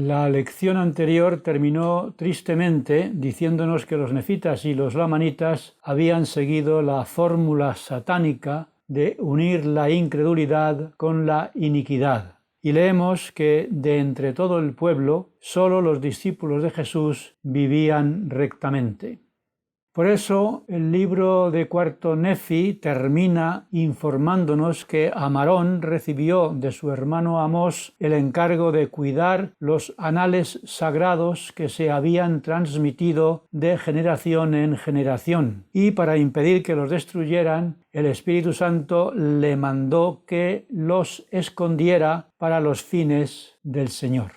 La lección anterior terminó tristemente diciéndonos que los nefitas y los lamanitas habían seguido la fórmula satánica de unir la incredulidad con la iniquidad. Y leemos que de entre todo el pueblo, solo los discípulos de Jesús vivían rectamente. Por eso el libro de Cuarto Nefi termina informándonos que Amarón recibió de su hermano Amós el encargo de cuidar los anales sagrados que se habían transmitido de generación en generación, y para impedir que los destruyeran, el Espíritu Santo le mandó que los escondiera para los fines del Señor.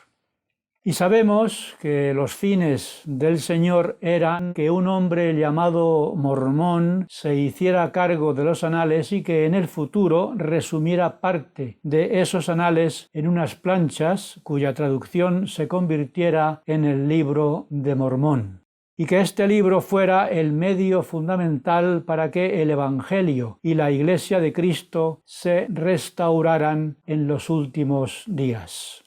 Y sabemos que los fines del Señor eran que un hombre llamado Mormón se hiciera cargo de los anales y que en el futuro resumiera parte de esos anales en unas planchas cuya traducción se convirtiera en el Libro de Mormón. Y que este libro fuera el medio fundamental para que el Evangelio y la Iglesia de Cristo se restauraran en los últimos días.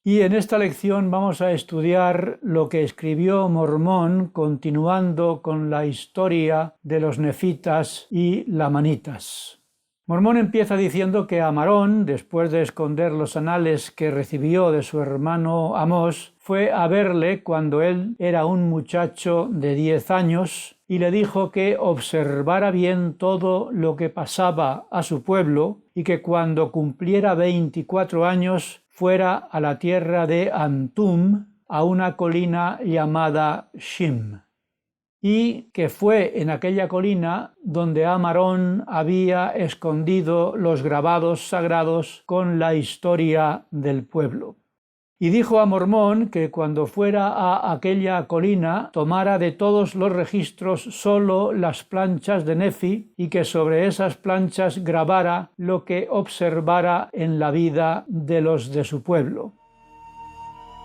Y en esta lección vamos a estudiar lo que escribió Mormón, continuando con la historia de los nefitas y lamanitas. Mormón empieza diciendo que Amarón, después de esconder los anales que recibió de su hermano Amós, fue a verle cuando él era un muchacho de 10 años y le dijo que observara bien todo lo que pasaba a su pueblo y que cuando cumpliera 24 años fuera a la tierra de Antum, a una colina llamada Shim, y que fue en aquella colina donde Amarón había escondido los grabados sagrados con la historia del pueblo. Y dijo a Mormón que cuando fuera a aquella colina tomara de todos los registros solo las planchas de Nefi y que sobre esas planchas grabara lo que observara en la vida de los de su pueblo.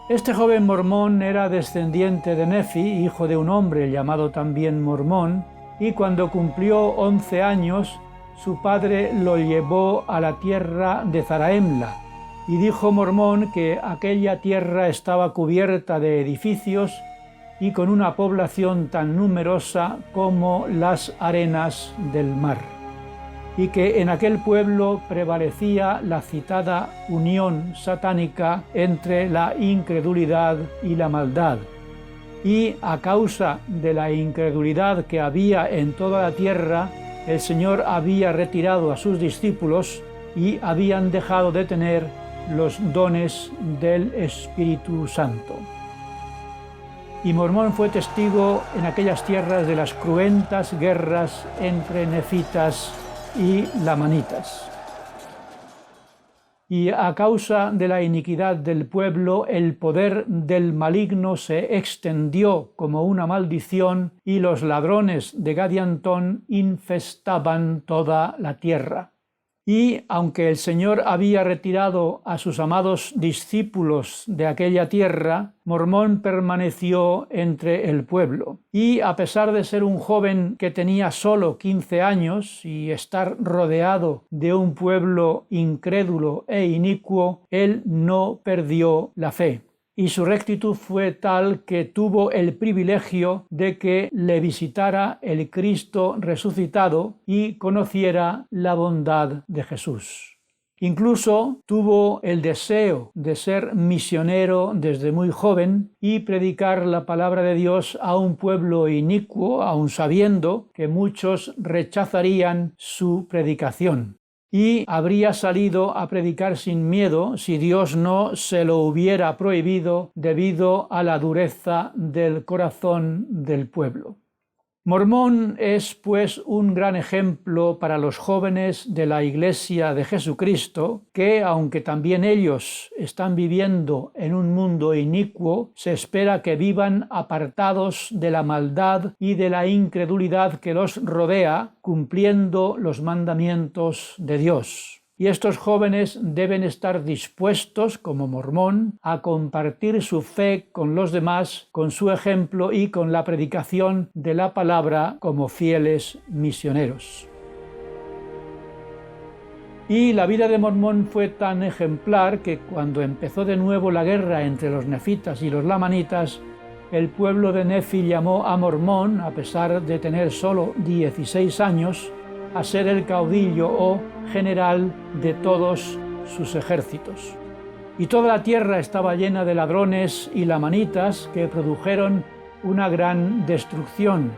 Este joven Mormón era descendiente de Nefi, hijo de un hombre llamado también Mormón, y cuando cumplió 11 años, su padre lo llevó a la tierra de Zaraemla. Y dijo Mormón que aquella tierra estaba cubierta de edificios y con una población tan numerosa como las arenas del mar, y que en aquel pueblo prevalecía la citada unión satánica entre la incredulidad y la maldad. Y a causa de la incredulidad que había en toda la tierra, el Señor había retirado a sus discípulos y habían dejado de tener los dones del Espíritu Santo. Y Mormón fue testigo en aquellas tierras de las cruentas guerras entre nefitas y lamanitas. Y a causa de la iniquidad del pueblo, el poder del maligno se extendió como una maldición y los ladrones de Gadiantón infestaban toda la tierra. Y aunque el Señor había retirado a sus amados discípulos de aquella tierra, Mormón permaneció entre el pueblo. Y a pesar de ser un joven que tenía solo 15 años y estar rodeado de un pueblo incrédulo e inicuo, él no perdió la fe. Y su rectitud fue tal que tuvo el privilegio de que le visitara el Cristo resucitado y conociera la bondad de Jesús. Incluso tuvo el deseo de ser misionero desde muy joven y predicar la palabra de Dios a un pueblo inicuo, aun sabiendo que muchos rechazarían su predicación. Y habría salido a predicar sin miedo si Dios no se lo hubiera prohibido debido a la dureza del corazón del pueblo. Mormón es, pues, un gran ejemplo para los jóvenes de la Iglesia de Jesucristo que, aunque también ellos están viviendo en un mundo inicuo, se espera que vivan apartados de la maldad y de la incredulidad que los rodea, cumpliendo los mandamientos de Dios. Y estos jóvenes deben estar dispuestos, como Mormón, a compartir su fe con los demás, con su ejemplo y con la predicación de la palabra como fieles misioneros. Y la vida de Mormón fue tan ejemplar que cuando empezó de nuevo la guerra entre los nefitas y los lamanitas, el pueblo de Nefi llamó a Mormón, a pesar de tener solo 16 años, a ser el caudillo o general de todos sus ejércitos. Y toda la tierra estaba llena de ladrones y lamanitas que produjeron una gran destrucción.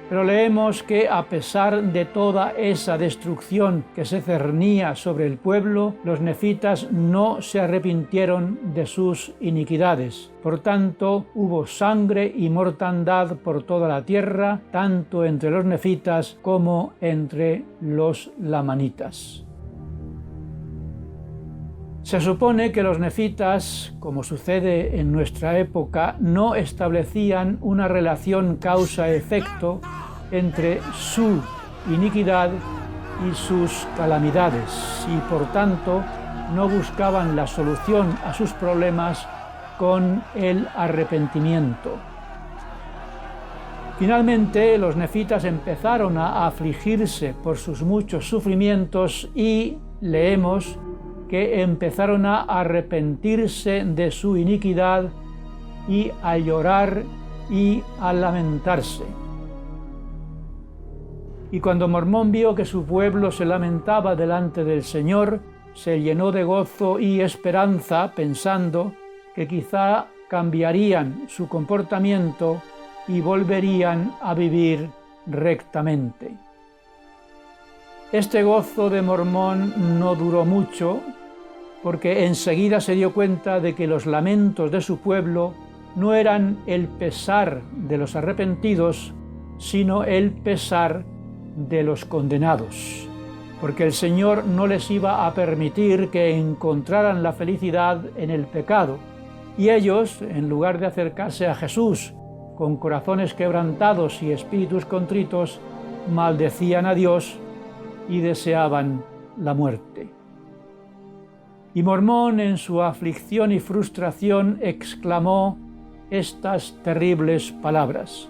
Pero leemos que a pesar de toda esa destrucción que se cernía sobre el pueblo, los nefitas no se arrepintieron de sus iniquidades. Por tanto, hubo sangre y mortandad por toda la tierra, tanto entre los nefitas como entre los lamanitas. Se supone que los nefitas, como sucede en nuestra época, no establecían una relación causa-efecto entre su iniquidad y sus calamidades y por tanto no buscaban la solución a sus problemas con el arrepentimiento. Finalmente, los nefitas empezaron a afligirse por sus muchos sufrimientos y leemos que empezaron a arrepentirse de su iniquidad y a llorar y a lamentarse. Y cuando Mormón vio que su pueblo se lamentaba delante del Señor, se llenó de gozo y esperanza, pensando que quizá cambiarían su comportamiento y volverían a vivir rectamente. Este gozo de Mormón no duró mucho, porque enseguida se dio cuenta de que los lamentos de su pueblo no eran el pesar de los arrepentidos, sino el pesar de los condenados, porque el Señor no les iba a permitir que encontraran la felicidad en el pecado, y ellos, en lugar de acercarse a Jesús con corazones quebrantados y espíritus contritos, maldecían a Dios y deseaban la muerte. Y Mormón, en su aflicción y frustración, exclamó estas terribles palabras: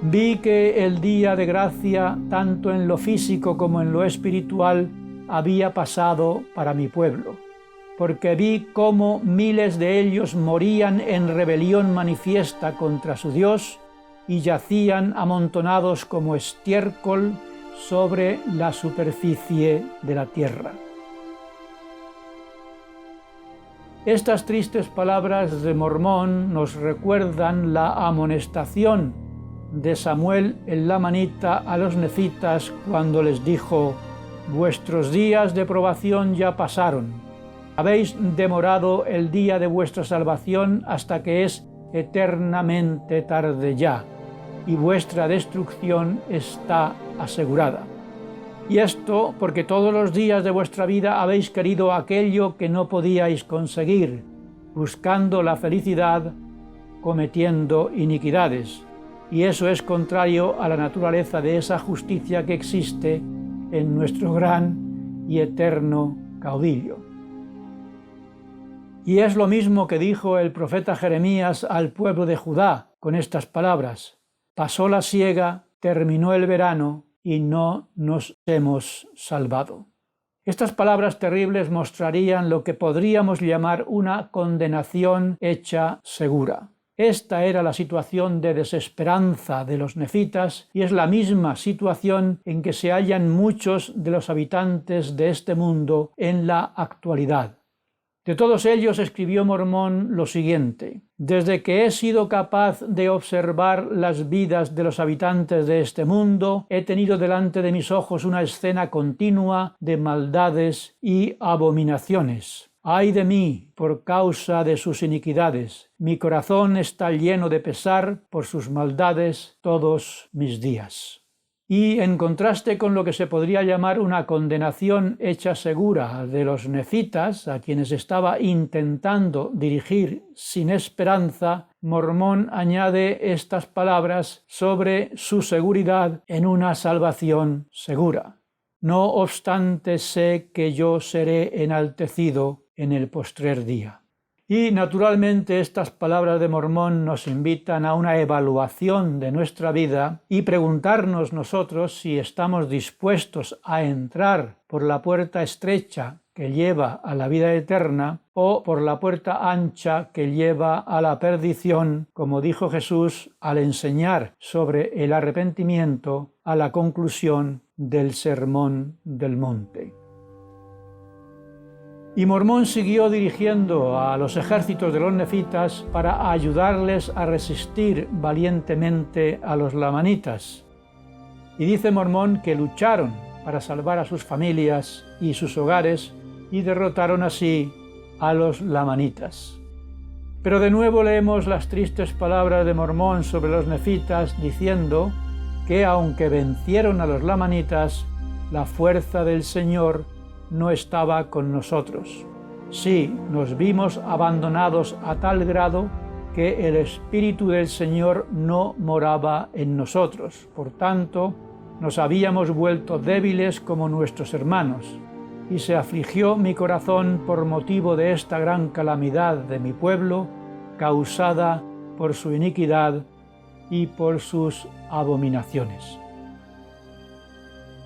Vi que el día de gracia, tanto en lo físico como en lo espiritual, había pasado para mi pueblo, porque vi cómo miles de ellos morían en rebelión manifiesta contra su Dios y yacían amontonados como estiércol sobre la superficie de la tierra. Estas tristes palabras de Mormón nos recuerdan la amonestación de Samuel el lamanita a los nefitas cuando les dijo: vuestros días de probación ya pasaron, habéis demorado el día de vuestra salvación hasta que es eternamente tarde ya, y vuestra destrucción está asegurada. Y esto porque todos los días de vuestra vida habéis querido aquello que no podíais conseguir, buscando la felicidad, cometiendo iniquidades. Y eso es contrario a la naturaleza de esa justicia que existe en nuestro gran y eterno caudillo. Y es lo mismo que dijo el profeta Jeremías al pueblo de Judá con estas palabras: pasó la siega, terminó el verano y no nos hemos salvado. Estas palabras terribles mostrarían lo que podríamos llamar una condenación hecha segura. Esta era la situación de desesperanza de los nefitas y es la misma situación en que se hallan muchos de los habitantes de este mundo en la actualidad. De todos ellos escribió Mormón lo siguiente: desde que he sido capaz de observar las vidas de los habitantes de este mundo, he tenido delante de mis ojos una escena continua de maldades y abominaciones. ¡Ay de mí por causa de sus iniquidades! Mi corazón está lleno de pesar por sus maldades todos mis días. Y en contraste con lo que se podría llamar una condenación hecha segura de los nefitas, a quienes estaba intentando dirigir sin esperanza, Mormón añade estas palabras sobre su seguridad en una salvación segura. No obstante, sé que yo seré enaltecido en el postrer día. Y naturalmente estas palabras de Mormón nos invitan a una evaluación de nuestra vida y preguntarnos nosotros si estamos dispuestos a entrar por la puerta estrecha que lleva a la vida eterna o por la puerta ancha que lleva a la perdición, como dijo Jesús al enseñar sobre el arrepentimiento a la conclusión del Sermón del Monte. Y Mormón siguió dirigiendo a los ejércitos de los nefitas para ayudarles a resistir valientemente a los lamanitas. Y dice Mormón que lucharon para salvar a sus familias y sus hogares y derrotaron así a los lamanitas. Pero de nuevo leemos las tristes palabras de Mormón sobre los nefitas diciendo que aunque vencieron a los lamanitas, la fuerza del Señor no estaba con nosotros. Sí, nos vimos abandonados a tal grado que el Espíritu del Señor no moraba en nosotros. Por tanto, nos habíamos vuelto débiles como nuestros hermanos, y se afligió mi corazón por motivo de esta gran calamidad de mi pueblo, causada por su iniquidad y por sus abominaciones.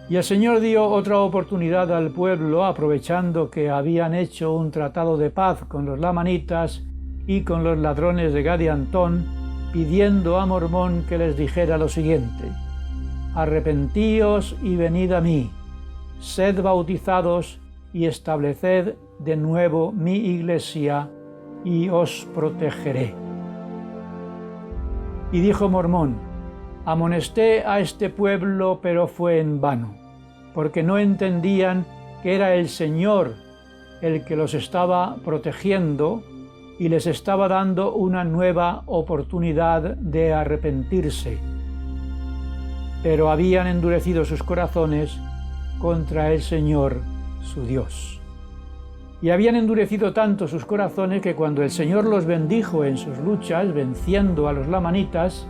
Y el Señor dio otra oportunidad al pueblo, aprovechando que habían hecho un tratado de paz con los lamanitas y con los ladrones de Gad y Antón, pidiendo a Mormón que les dijera lo siguiente: arrepentíos y venid a mí, sed bautizados y estableced de nuevo mi iglesia y os protegeré. Y dijo Mormón: amonesté a este pueblo, pero fue en vano, porque no entendían que era el Señor el que los estaba protegiendo y les estaba dando una nueva oportunidad de arrepentirse. Pero habían endurecido sus corazones contra el Señor, su Dios. Y habían endurecido tanto sus corazones que cuando el Señor los bendijo en sus luchas, venciendo a los lamanitas,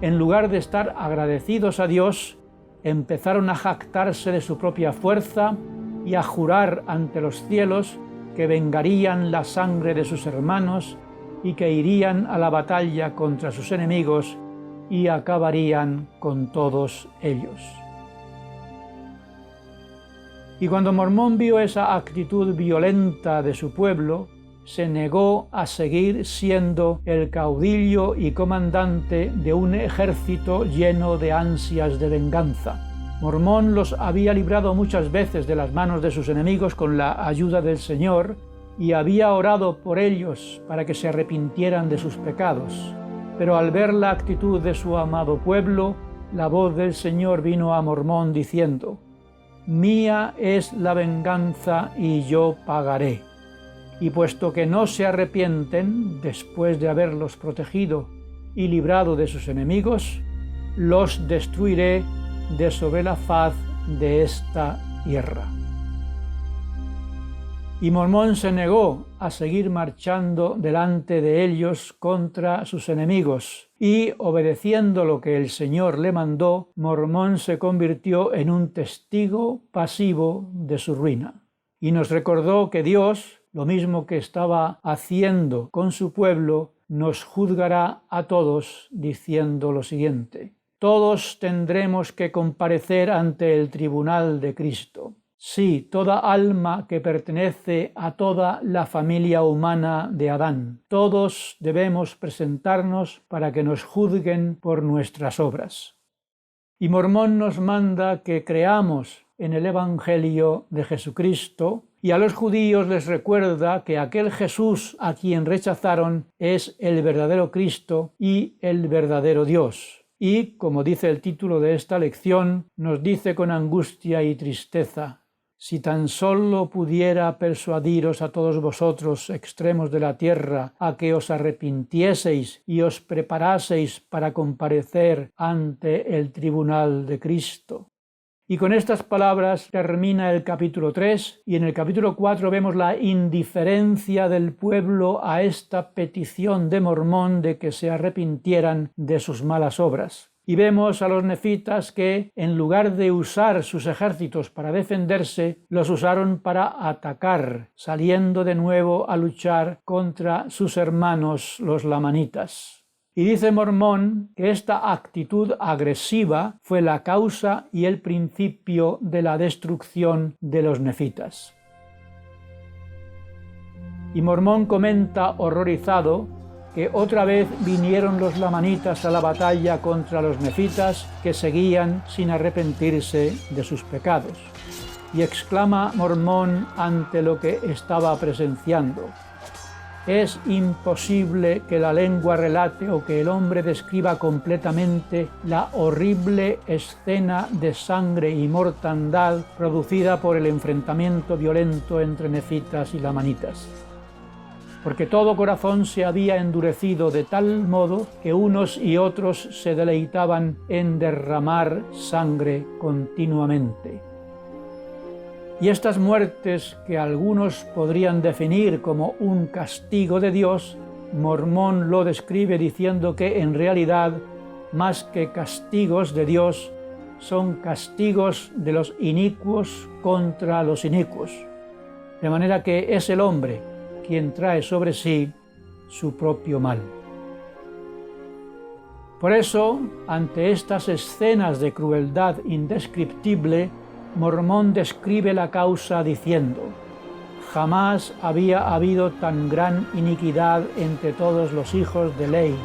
en lugar de estar agradecidos a Dios, empezaron a jactarse de su propia fuerza y a jurar ante los cielos que vengarían la sangre de sus hermanos y que irían a la batalla contra sus enemigos y acabarían con todos ellos. Y cuando Mormón vio esa actitud violenta de su pueblo, se negó a seguir siendo el caudillo y comandante de un ejército lleno de ansias de venganza. Mormón los había librado muchas veces de las manos de sus enemigos con la ayuda del Señor y había orado por ellos para que se arrepintieran de sus pecados. Pero al ver la actitud de su amado pueblo, la voz del Señor vino a Mormón diciendo: mía es la venganza y yo pagaré. Y puesto que no se arrepienten después de haberlos protegido y librado de sus enemigos, los destruiré de sobre la faz de esta tierra. Y Mormón se negó a seguir marchando delante de ellos contra sus enemigos, y obedeciendo lo que el Señor le mandó, Mormón se convirtió en un testigo pasivo de su ruina. Y nos recordó que Dios, lo mismo que estaba haciendo con su pueblo, nos juzgará a todos diciendo lo siguiente: todos tendremos que comparecer ante el tribunal de Cristo. Sí, toda alma que pertenece a toda la familia humana de Adán. Todos debemos presentarnos para que nos juzguen por nuestras obras. Y Mormón nos manda que creamos en el Evangelio de Jesucristo, y a los judíos les recuerda que aquel Jesús a quien rechazaron es el verdadero Cristo y el verdadero Dios. Y, como dice el título de esta lección, nos dice con angustia y tristeza: si tan solo pudiera persuadiros a todos vosotros, extremos de la tierra, a que os arrepintieseis y os preparaseis para comparecer ante el tribunal de Cristo. Y con estas palabras termina el capítulo 3, y en el capítulo 4 vemos la indiferencia del pueblo a esta petición de Mormón de que se arrepintieran de sus malas obras. Y vemos a los nefitas que, en lugar de usar sus ejércitos para defenderse, los usaron para atacar, saliendo de nuevo a luchar contra sus hermanos los lamanitas. Y dice Mormón que esta actitud agresiva fue la causa y el principio de la destrucción de los nefitas. Y Mormón comenta horrorizado que otra vez vinieron los lamanitas a la batalla contra los nefitas, que seguían sin arrepentirse de sus pecados. Y exclama Mormón ante lo que estaba presenciando: es imposible que la lengua relate o que el hombre describa completamente la horrible escena de sangre y mortandad producida por el enfrentamiento violento entre nefitas y lamanitas. Porque todo corazón se había endurecido de tal modo que unos y otros se deleitaban en derramar sangre continuamente. Y estas muertes, que algunos podrían definir como un castigo de Dios, Mormón lo describe diciendo que en realidad, más que castigos de Dios, son castigos de los inicuos contra los inicuos. De manera que es el hombre quien trae sobre sí su propio mal. Por eso, ante estas escenas de crueldad indescriptible, Mormón describe la causa diciendo: jamás había habido tan gran iniquidad entre todos los hijos de Lehi,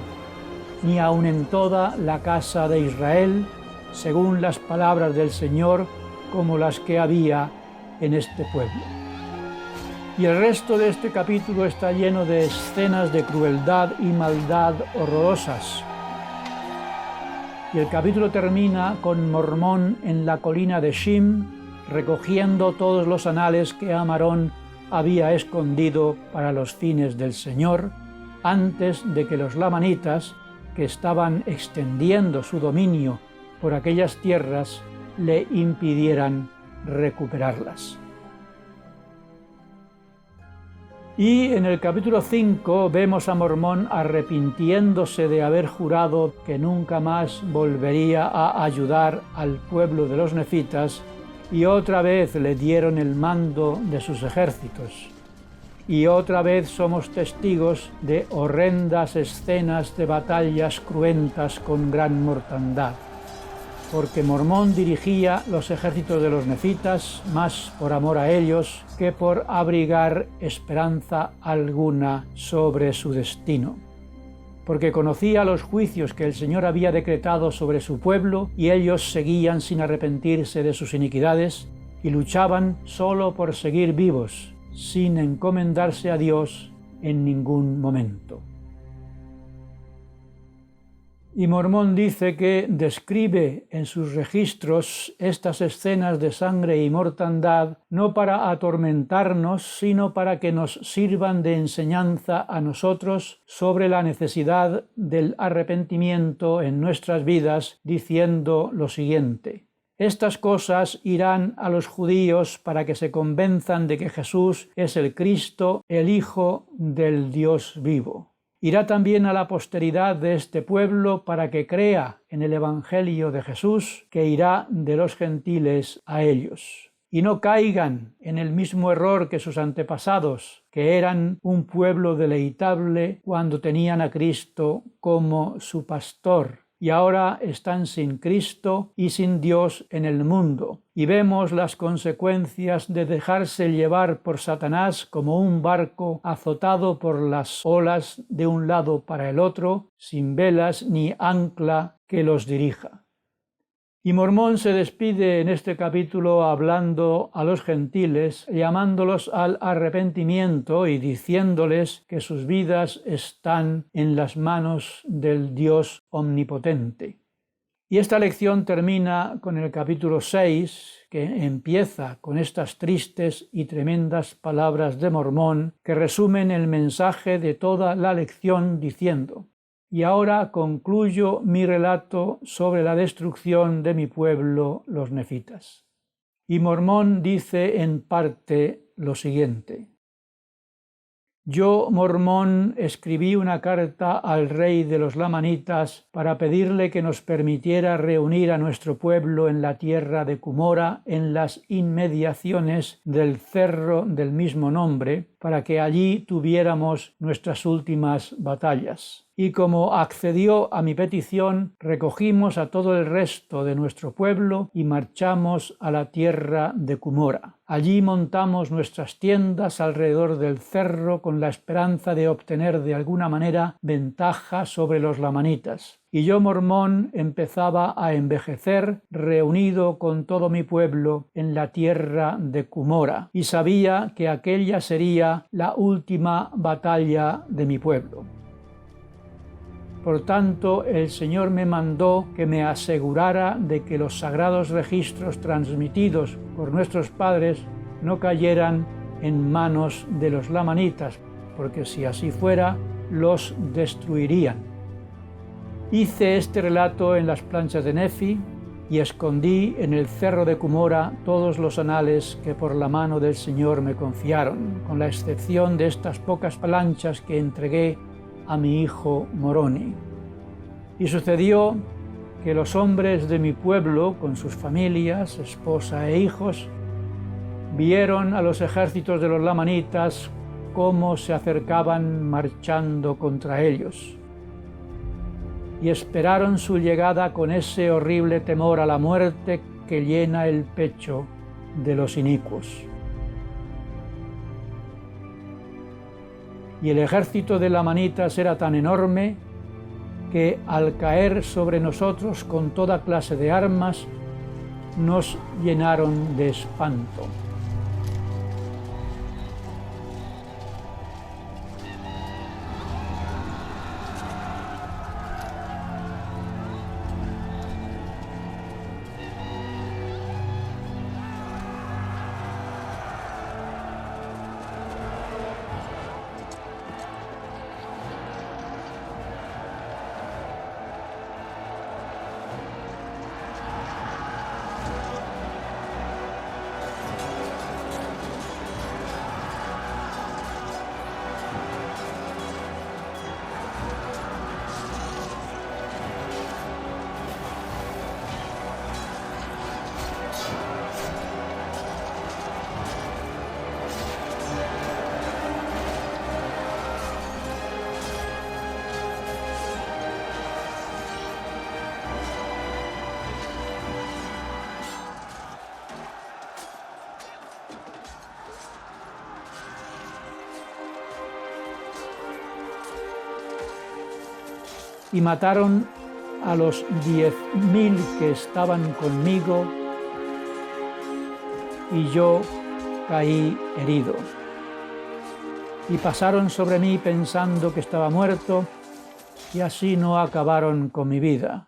ni aun en toda la casa de Israel, según las palabras del Señor, como las que había en este pueblo. Y el resto de este capítulo está lleno de escenas de crueldad y maldad horrorosas. Y el capítulo termina con Mormón en la colina de Shim, recogiendo todos los anales que Amarón había escondido para los fines del Señor, antes de que los lamanitas, que estaban extendiendo su dominio por aquellas tierras, le impidieran recuperarlas. Y en el capítulo 5 vemos a Mormón arrepintiéndose de haber jurado que nunca más volvería a ayudar al pueblo de los nefitas, y otra vez le dieron el mando de sus ejércitos. Y otra vez somos testigos de horrendas escenas de batallas cruentas con gran mortandad, porque Mormón dirigía los ejércitos de los nefitas más por amor a ellos que por abrigar esperanza alguna sobre su destino, porque conocía los juicios que el Señor había decretado sobre su pueblo, y ellos seguían sin arrepentirse de sus iniquidades y luchaban solo por seguir vivos, sin encomendarse a Dios en ningún momento. Y Mormón dice que describe en sus registros estas escenas de sangre y mortandad no para atormentarnos, sino para que nos sirvan de enseñanza a nosotros sobre la necesidad del arrepentimiento en nuestras vidas, diciendo lo siguiente: estas cosas irán a los judíos para que se convenzan de que Jesús es el Cristo, el Hijo del Dios vivo. Irá también a la posteridad de este pueblo para que crea en el Evangelio de Jesús, que irá de los gentiles a ellos. Y no caigan en el mismo error que sus antepasados, que eran un pueblo deleitable cuando tenían a Cristo como su pastor, y ahora están sin Cristo y sin Dios en el mundo. Y vemos las consecuencias de dejarse llevar por Satanás como un barco azotado por las olas de un lado para el otro, sin velas ni ancla que los dirija. Y Mormón se despide en este capítulo hablando a los gentiles, llamándolos al arrepentimiento y diciéndoles que sus vidas están en las manos del Dios omnipotente. Y esta lección termina con el capítulo 6, que empieza con estas tristes y tremendas palabras de Mormón que resumen el mensaje de toda la lección diciendo: y ahora concluyo mi relato sobre la destrucción de mi pueblo, los nefitas. Y Mormón dice en parte lo siguiente: Yo, Mormón, escribí una carta al rey de los lamanitas para pedirle que nos permitiera reunir a nuestro pueblo en la tierra de Cumora, en las inmediaciones del cerro del mismo nombre, para que allí tuviéramos nuestras últimas batallas. Y como accedió a mi petición, recogimos a todo el resto de nuestro pueblo y marchamos a la tierra de Cumora. Allí montamos nuestras tiendas alrededor del cerro con la esperanza de obtener de alguna manera ventaja sobre los lamanitas. Y yo, Mormón, empezaba a envejecer reunido con todo mi pueblo en la tierra de Cumora, y sabía que aquella sería la última batalla de mi pueblo. Por tanto, el Señor me mandó que me asegurara de que los sagrados registros transmitidos por nuestros padres no cayeran en manos de los lamanitas, porque si así fuera, los destruirían. Hice este relato en las planchas de Nefi y escondí en el cerro de Cumora todos los anales que por la mano del Señor me confiaron, con la excepción de estas pocas planchas que entregué a mi hijo Moroni. Y sucedió que los hombres de mi pueblo, con sus familias, esposa e hijos, vieron a los ejércitos de los lamanitas cómo se acercaban marchando contra ellos, y esperaron su llegada con ese horrible temor a la muerte que llena el pecho de los inicuos. Y el ejército de lamanitas era tan enorme que al caer sobre nosotros con toda clase de armas, nos llenaron de espanto. Y mataron a los 10.000 que estaban conmigo, y yo caí herido. Y pasaron sobre mí pensando que estaba muerto, y así no acabaron con mi vida.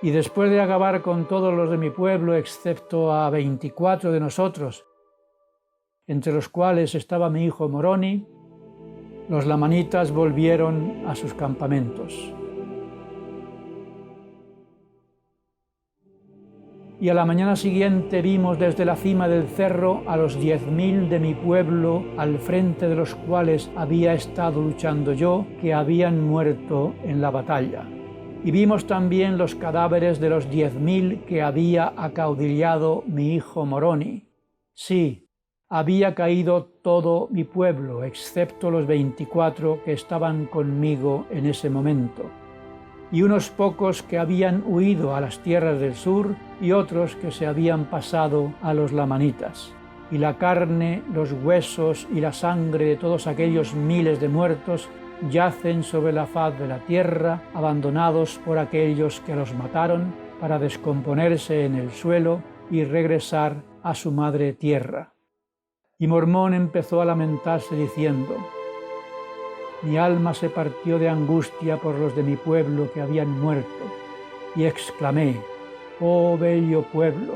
Y después de acabar con todos los de mi pueblo, excepto a 24 de nosotros, entre los cuales estaba mi hijo Moroni, los lamanitas volvieron a sus campamentos. Y a la mañana siguiente vimos desde la cima del cerro a los 10.000 de mi pueblo, al frente de los cuales había estado luchando yo, que habían muerto en la batalla. Y vimos también los cadáveres de los 10.000 que había acaudillado mi hijo Moroni. Sí, había caído todo mi pueblo, excepto los 24 que estaban conmigo en ese momento, y unos pocos que habían huido a las tierras del sur y otros que se habían pasado a los lamanitas. Y la carne, los huesos y la sangre de todos aquellos miles de muertos yacen sobre la faz de la tierra, abandonados por aquellos que los mataron para descomponerse en el suelo y regresar a su madre tierra. Y Mormón empezó a lamentarse diciendo: mi alma se partió de angustia por los de mi pueblo que habían muerto, y exclamé: oh bello pueblo,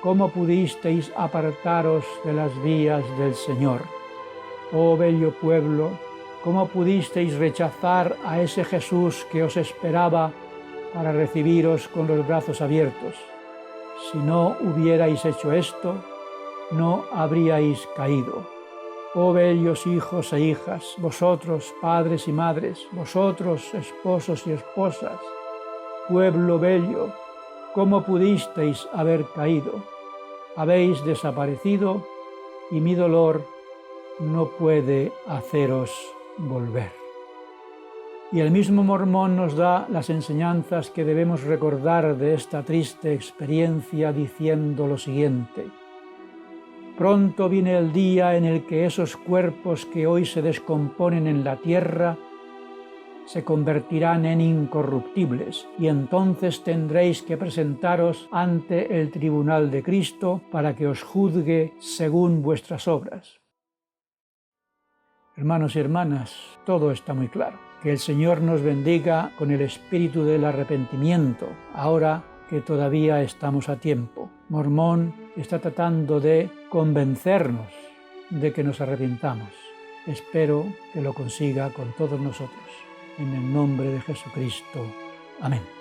¿cómo pudisteis apartaros de las vías del Señor? Oh bello pueblo, ¿cómo pudisteis rechazar a ese Jesús que os esperaba para recibiros con los brazos abiertos? Si no hubierais hecho esto, no habríais caído. Oh bellos hijos e hijas, vosotros padres y madres, vosotros esposos y esposas, pueblo bello, ¿cómo pudisteis haber caído? Habéis desaparecido y mi dolor no puede haceros volver. Y el mismo Mormón nos da las enseñanzas que debemos recordar de esta triste experiencia diciendo lo siguiente: pronto viene el día en el que esos cuerpos que hoy se descomponen en la tierra se convertirán en incorruptibles, y entonces tendréis que presentaros ante el tribunal de Cristo para que os juzgue según vuestras obras. Hermanos y hermanas, todo está muy claro. Que el Señor nos bendiga con el espíritu del arrepentimiento, ahora que todavía estamos a tiempo. Mormón está tratando de convencernos de que nos arrepintamos. Espero que lo consiga con todos nosotros. En el nombre de Jesucristo. Amén.